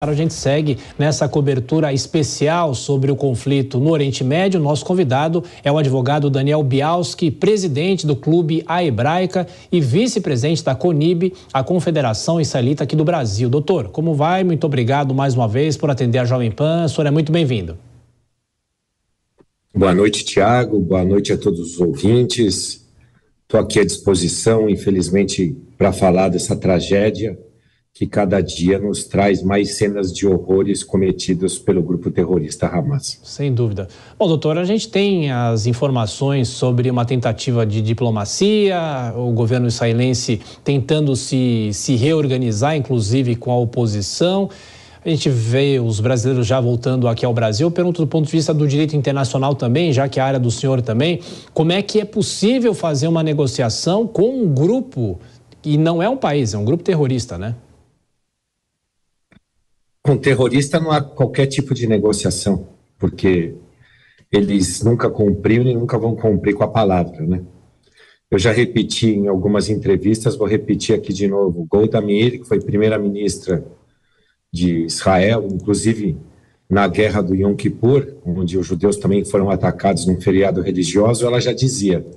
A gente segue nessa cobertura especial sobre o conflito no Oriente Médio. Nosso convidado é o advogado Daniel Bialski, presidente do Clube A Hebraica e vice-presidente da CONIB, a Confederação Israelita aqui do Brasil. Doutor, como vai? Muito obrigado mais uma vez por atender a Jovem Pan. O senhor é muito bem-vindo. Boa noite, Tiago. Boa noite a todos os ouvintes. Estou aqui à disposição, infelizmente, para falar dessa tragédia que cada dia nos traz mais cenas de horrores cometidos pelo grupo terrorista Hamas. Sem dúvida. Bom, doutor, a gente tem as informações sobre uma tentativa de diplomacia, o governo israelense tentando se reorganizar, inclusive com a oposição. A gente vê os brasileiros já voltando aqui ao Brasil. Eu pergunto do ponto de vista do direito internacional também, já que é a área do senhor também, como é que é possível fazer uma negociação com um grupo, e não é um país, é um grupo terrorista, né? Com terrorista não há qualquer tipo de negociação, porque eles nunca cumpriram e nunca vão cumprir com a palavra, né? Eu já repeti em algumas entrevistas, vou repetir aqui de novo. Golda Meir, que foi primeira-ministra de Israel, inclusive na guerra do Yom Kippur, onde os judeus também foram atacados num feriado religioso, ela já dizia,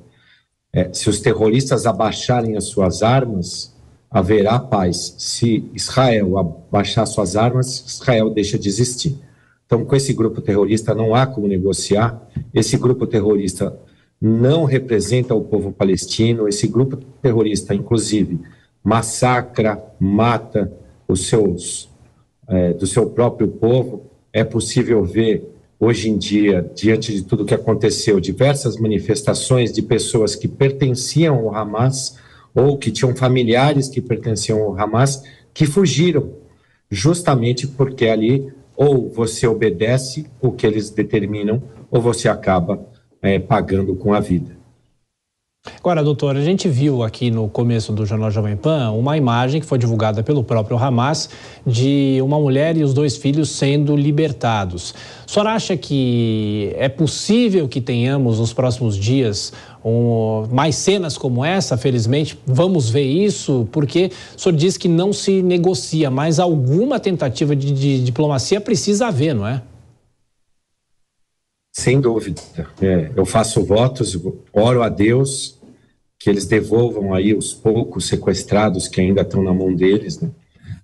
se os terroristas abaixarem as suas armas, haverá paz. Se Israel abaixar suas armas, Israel deixa de existir. Então, com esse grupo terrorista não há como negociar. Esse grupo terrorista não representa o povo palestino. Esse grupo terrorista, inclusive, massacra, mata os do seu próprio povo. É possível ver, hoje em dia, diante de tudo que aconteceu, diversas manifestações de pessoas que pertenciam ao Hamas ou que tinham familiares que pertenciam ao Hamas, que fugiram, justamente porque ali ou você obedece o que eles determinam, ou você acaba pagando com a vida. Agora, doutor, a gente viu aqui no começo do Jornal Jovem Pan uma imagem que foi divulgada pelo próprio Hamas de uma mulher e os 2 filhos sendo libertados. O senhor acha que é possível que tenhamos nos próximos dias mais cenas como essa? Felizmente, vamos ver isso, porque o senhor diz que não se negocia, mas alguma tentativa de diplomacia precisa haver, não é? Sem dúvida. Eu faço votos, oro a Deus que eles devolvam aí os poucos sequestrados que ainda estão na mão deles, né?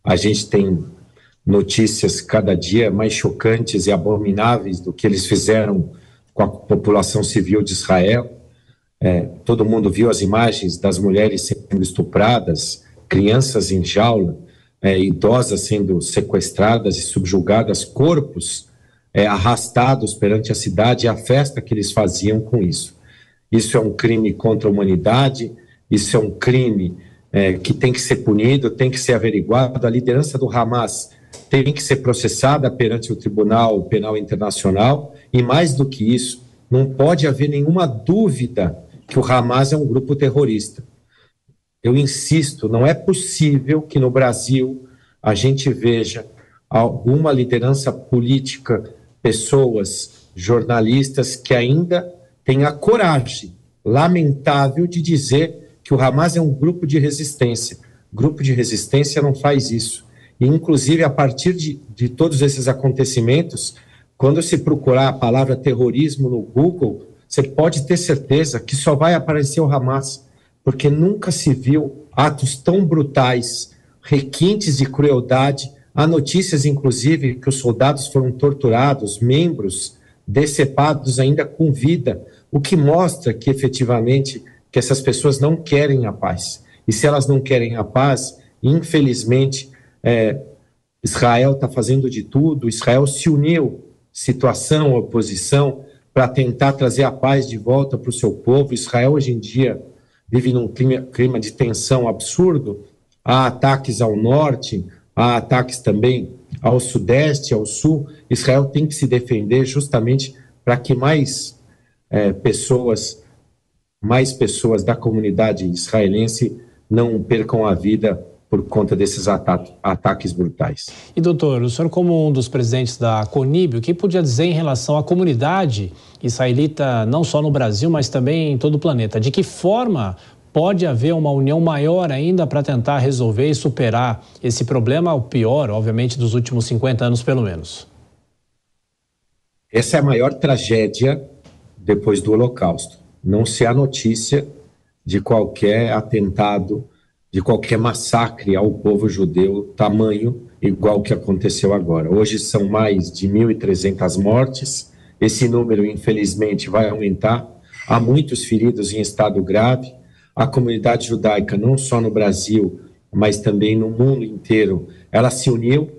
A gente tem notícias cada dia mais chocantes e abomináveis do que eles fizeram com a população civil de Israel. Todo mundo viu as imagens das mulheres sendo estupradas, crianças em jaula, idosas sendo sequestradas e subjugadas, corpos arrastados perante a cidade e a festa que eles faziam com isso. Isso é um crime contra a humanidade, isso é um crime que tem que ser punido, tem que ser averiguado. A liderança do Hamas tem que ser processada perante o Tribunal Penal Internacional e, mais do que isso, não pode haver nenhuma dúvida que o Hamas é um grupo terrorista. Eu insisto, não é possível que no Brasil a gente veja alguma liderança política, pessoas, jornalistas que ainda têm a coragem lamentável de dizer que o Hamas é um grupo de resistência. Grupo de resistência não faz isso. E, inclusive, a partir de todos esses acontecimentos, quando se procurar a palavra terrorismo no Google, você pode ter certeza que só vai aparecer o Hamas, porque nunca se viu atos tão brutais, requintes de crueldade. Há notícias, inclusive, que os soldados foram torturados, membros decepados ainda com vida, o que mostra que, efetivamente, que essas pessoas não querem a paz. E se elas não querem a paz, infelizmente, Israel está fazendo de tudo, Israel se uniu, situação, oposição, para tentar trazer a paz de volta para o seu povo. Israel, hoje em dia, vive num clima de tensão absurdo. Há ataques ao norte, há ataques também ao sudeste, ao sul. Israel tem que se defender justamente para que mais pessoas da comunidade israelense não percam a vida por conta desses ataques brutais. E, doutor, o senhor, como um dos presidentes da CONIB, o que podia dizer em relação à comunidade israelita, não só no Brasil, mas também em todo o planeta? De que forma pode haver uma união maior ainda para tentar resolver e superar esse problema, o pior, obviamente, dos últimos 50 anos, pelo menos? Essa é a maior tragédia depois do Holocausto. Não se há notícia de qualquer atentado, de qualquer massacre ao povo judeu, tamanho igual que aconteceu agora. Hoje são mais de 1.300 mortes, esse número, infelizmente, vai aumentar. Há muitos feridos em estado grave. A comunidade judaica, não só no Brasil, mas também no mundo inteiro, ela se uniu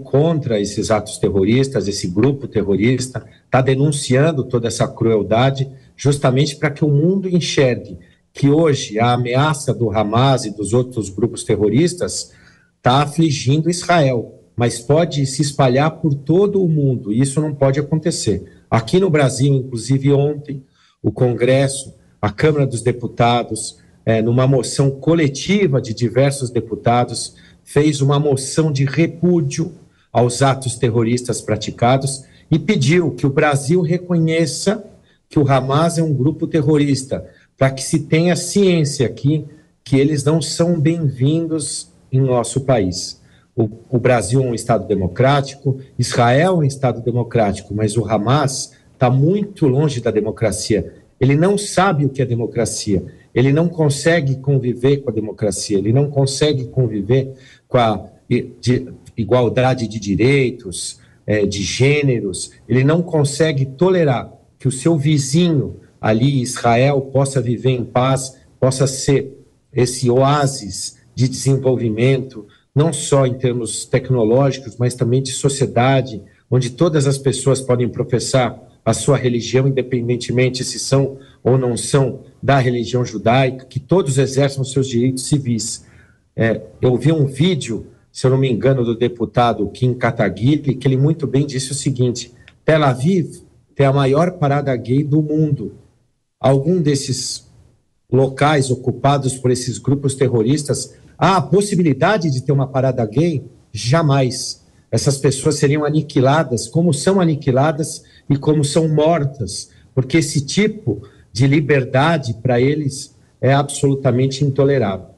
contra esses atos terroristas, esse grupo terrorista, está denunciando toda essa crueldade, justamente para que o mundo enxergue que hoje a ameaça do Hamas e dos outros grupos terroristas está afligindo Israel, mas pode se espalhar por todo o mundo, e isso não pode acontecer. Aqui no Brasil, inclusive ontem, o Congresso, a Câmara dos Deputados, numa moção coletiva de diversos deputados, fez uma moção de repúdio aos atos terroristas praticados e pediu que o Brasil reconheça que o Hamas é um grupo terrorista, para que se tenha ciência aqui que eles não são bem-vindos em nosso país. O Brasil é um Estado democrático, Israel é um Estado democrático, mas o Hamas está muito longe da democracia. Ele não sabe o que é democracia, ele não consegue conviver com a democracia, ele não consegue conviver com a igualdade de direitos, de gêneros, ele não consegue tolerar que o seu vizinho ali, Israel, possa viver em paz, possa ser esse oásis de desenvolvimento, não só em termos tecnológicos, mas também de sociedade, onde todas as pessoas podem professar a sua religião, independentemente se são ou não são da religião judaica, que todos exerçam os seus direitos civis. Eu vi um vídeo, se eu não me engano, do deputado Kim Kataguiri, que ele muito bem disse o seguinte: Tel Aviv tem a maior parada gay do mundo. Algum desses locais ocupados por esses grupos terroristas, há a possibilidade de ter uma parada gay? Jamais. Essas pessoas seriam aniquiladas, como são aniquiladas e como são mortas, porque esse tipo de liberdade para eles é absolutamente intolerável.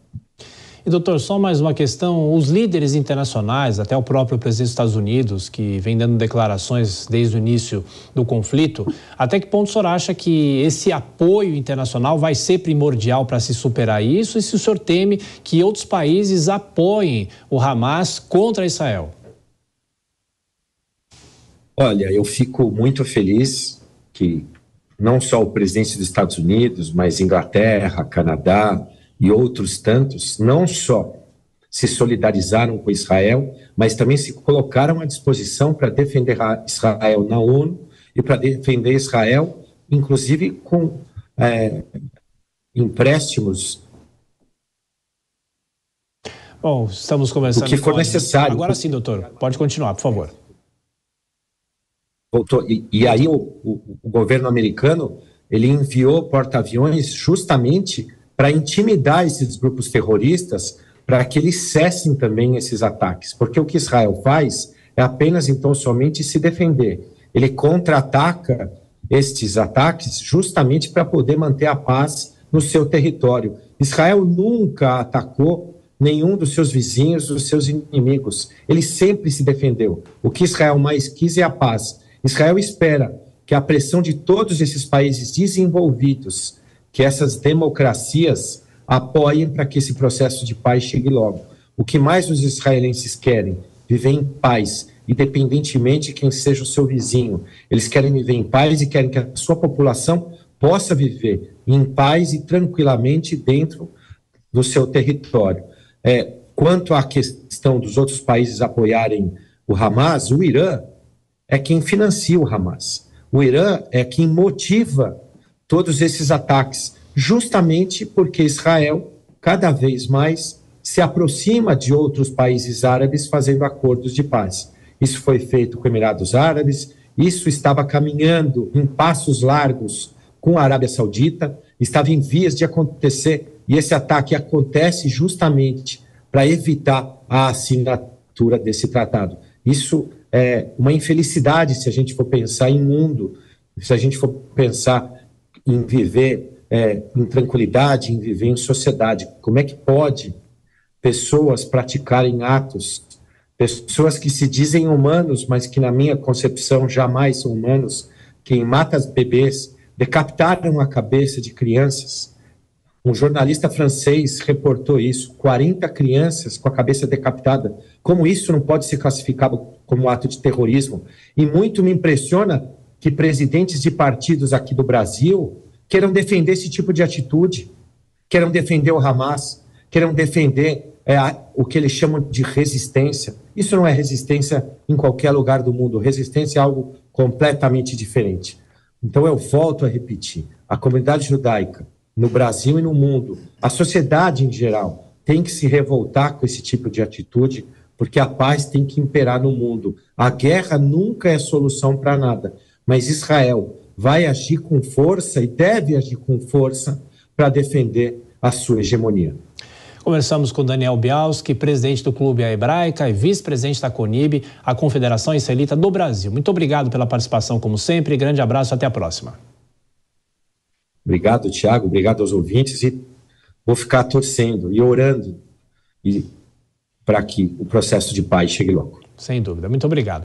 E, doutor, só mais uma questão. Os líderes internacionais, até o próprio presidente dos Estados Unidos, que vem dando declarações desde o início do conflito, até que ponto o senhor acha que esse apoio internacional vai ser primordial para se superar isso? E se o senhor teme que outros países apoiem o Hamas contra Israel? Olha, eu fico muito feliz que não só o presidente dos Estados Unidos, mas Inglaterra, Canadá e outros tantos, não só se solidarizaram com Israel, mas também se colocaram à disposição para defender Israel na ONU e para defender Israel, inclusive com empréstimos. Bom, estamos conversando. O que for necessário. Agora sim, doutor, pode continuar, por favor. E aí o governo americano, ele enviou porta-aviões justamente para intimidar esses grupos terroristas, para que eles cessem também esses ataques. Porque o que Israel faz é apenas, então, somente se defender. Ele contra-ataca estes ataques justamente para poder manter a paz no seu território. Israel nunca atacou nenhum dos seus vizinhos, dos seus inimigos. Ele sempre se defendeu. O que Israel mais quis é a paz. Israel espera que a pressão de todos esses países desenvolvidos, que essas democracias apoiem para que esse processo de paz chegue logo. O que mais os israelenses querem? Viver em paz, independentemente de quem seja o seu vizinho. Eles querem viver em paz e querem que a sua população possa viver em paz e tranquilamente dentro do seu território. Quanto à questão dos outros países apoiarem o Hamas, o Irã é quem financia o Hamas. O Irã é quem motiva todos esses ataques, justamente porque Israel, cada vez mais, se aproxima de outros países árabes fazendo acordos de paz. Isso foi feito com Emirados Árabes, isso estava caminhando em passos largos com a Arábia Saudita, estava em vias de acontecer, e esse ataque acontece justamente para evitar a assinatura desse tratado. Isso é uma infelicidade se a gente for pensar em mundo, se a gente for pensar em viver em tranquilidade, em viver em sociedade. Como é que pode pessoas praticarem atos, pessoas que se dizem humanos, mas que na minha concepção jamais são humanos, quem mata os bebês, decapitaram a cabeça de crianças. Um jornalista francês reportou isso, 40 crianças com a cabeça decapitada. Como isso não pode ser classificado como ato de terrorismo? E muito me impressiona que presidentes de partidos aqui do Brasil queiram defender esse tipo de atitude, queiram defender o Hamas, queiram defender o que eles chamam de resistência. Isso não é resistência em qualquer lugar do mundo. Resistência é algo completamente diferente. Então eu volto a repetir, a comunidade judaica no Brasil e no mundo, a sociedade em geral, tem que se revoltar com esse tipo de atitude, porque a paz tem que imperar no mundo. A guerra nunca é solução para nada, mas Israel vai agir com força e deve agir com força para defender a sua hegemonia. Conversamos com Daniel Bialski, presidente do Clube A Hebraica e vice-presidente da CONIB, a Confederação Israelita do Brasil. Muito obrigado pela participação, como sempre. Grande abraço, até a próxima. Obrigado, Tiago. Obrigado aos ouvintes. E vou ficar torcendo e orando para que o processo de paz chegue logo. Sem dúvida. Muito obrigado.